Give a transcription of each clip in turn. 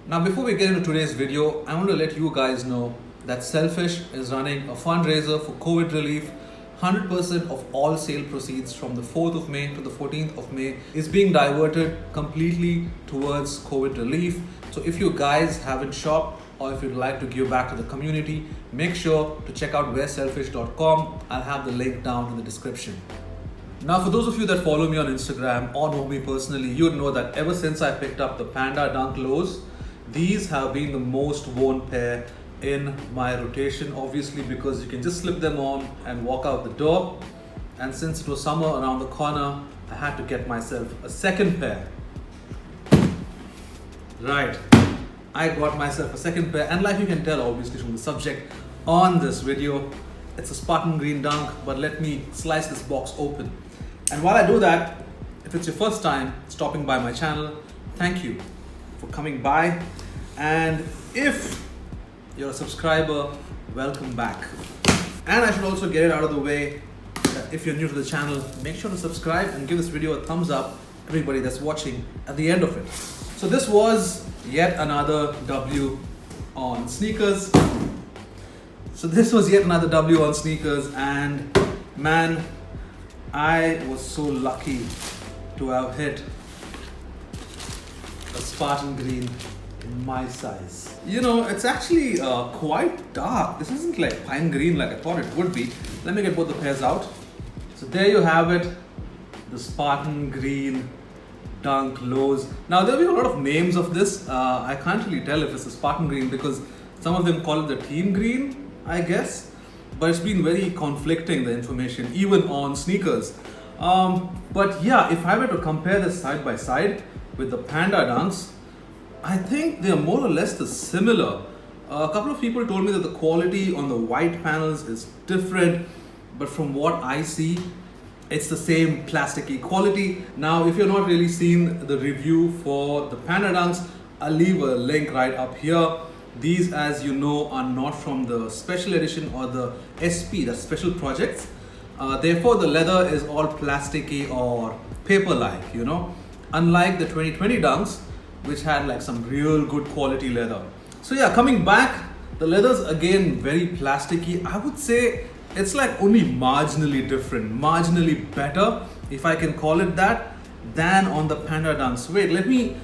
Now before we get into today's video, I want to let you guys know that Selfish is running a fundraiser for COVID relief. 100% of all sale proceeds from the 4th of May to the 14th of May is being diverted completely towards COVID relief. So if you guys haven't shopped or if you'd like to give back to the community, make sure to check out wearselfish.com. I'll have the link down in the description. Now for those of you that follow me on Instagram or know me personally, you'd know that ever since I picked up the Panda Dunk lows, these have been the most worn pair in my rotation, obviously because you can just slip them on and walk out the door. And since it was summer around the corner, I had to get myself a second pair. Right, I got myself a second pair, and like you can tell obviously from the subject on this video, it's a Spartan green dunk, but let me slice this box open. And while I do that, if it's your first time stopping by my channel, thank you for coming by. And if you're a subscriber, welcome back. And I should also get it out of the way that if you're new to the channel, make sure to subscribe and give this video a thumbs up, everybody that's watching at the end of it. So this was yet another W on sneakers. And man, I was so lucky to have hit a Spartan green in my size. You know, it's actually quite dark. This isn't like pine green like I thought it would be. Let me get both the pairs out. So there you have it, the Spartan green dunk lows. Now there'll be a lot of names of this. I can't really tell if it's a Spartan green because some of them call it the team green, I guess. But it's been very conflicting, the information, even on sneakers. But yeah, if I were to compare this side by side with the Panda Dunks, I think they're more or less the similar. A couple of people told me that the quality on the white panels is different, but from what I see, it's the same plasticky quality. Now, if you're not really seen the review for the Panda Dunks, I'll leave a link right up here. These, as you know, are not from the special edition or the SP, the special projects. Therefore, the leather is all plasticky or paper-like, you know, unlike the 2020 Dunks, which had like some real good quality leather. So yeah, coming back, the leather's again very plasticky. I would say it's like only marginally different, marginally better, if I can call it that, than on the Panda Dunks. Wait, let me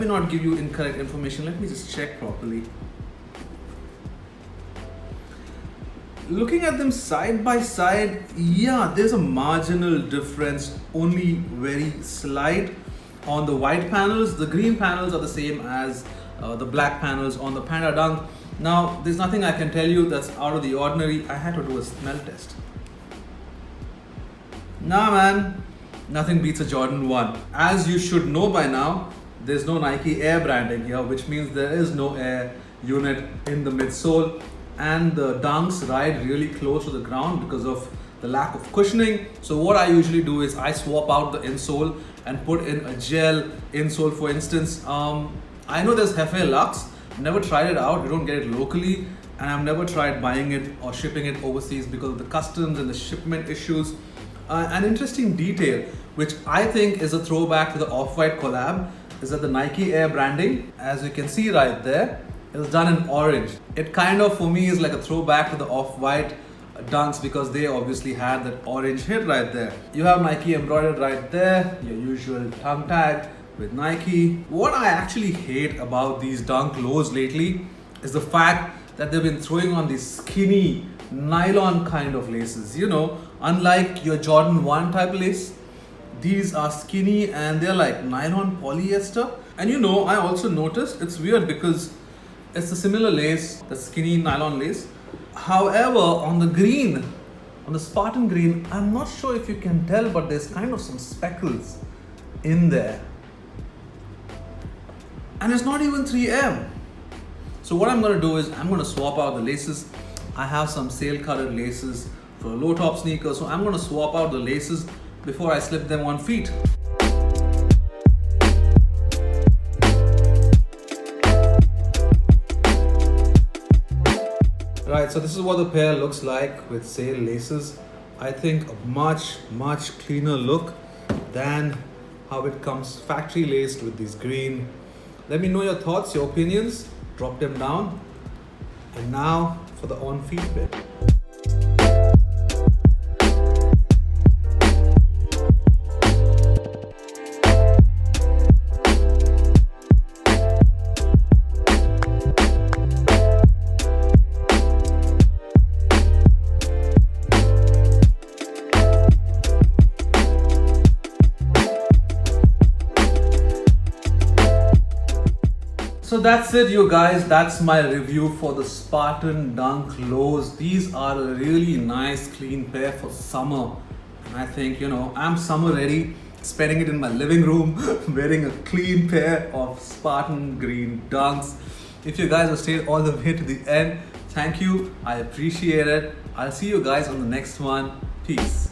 not give you incorrect information. Let me just check properly. Looking at them side by side, yeah, there's a marginal difference, only very slight. On the white panels, the green panels are the same as the black panels on the Panda Dunk. Now, there's nothing I can tell you that's out of the ordinary. I had to do a smell test. Nah man, nothing beats a Jordan 1. As you should know by now, there's no Nike Air branding here, which means there is no air unit in the midsole. And the Dunks ride really close to the ground because of the lack of cushioning. So what I usually do is I swap out the insole and put in a gel insole, for instance. I know there's Hefe Lux. Never tried it out. You don't get it locally, and I've never tried buying it or shipping it overseas because of the customs and the shipment issues. An interesting detail, which I think is a throwback to the Off-White collab, is that the Nike Air branding, as you can see right there, is done in orange. It kind of, for me, is like a throwback to the Off-White Dunks because they obviously had that orange hit right there. You have Nike embroidered right there, your usual tongue tag with Nike. What I actually hate about these dunk lows lately is the fact that they've been throwing on these skinny nylon kind of laces. You know, unlike your Jordan 1 type lace, these are skinny and they're like nylon polyester. And you know, I also noticed it's weird because it's a similar lace, the skinny nylon lace. However, on the green, on the Spartan green, I'm not sure if you can tell, but there's kind of some speckles in there. And it's not even 3M. So what I'm going to do is I'm going to swap out the laces. I have some sale colored laces for a low top sneaker. So I'm going to swap out the laces before I slip them on feet. Right, so this is what the pair looks like with sale laces. I think a much cleaner look than how it comes factory laced with these green Let me know your thoughts, your opinions. Drop them down. And now for the on-field bit. So that's it, you guys. That's my review for the Spartan Dunk lows. These are a really nice clean pair for summer. And I think, I'm summer ready, spending it in my living room, wearing a clean pair of Spartan green Dunks. If you guys have stayed all the way to the end, thank you. I appreciate it. I'll see you guys on the next one. Peace.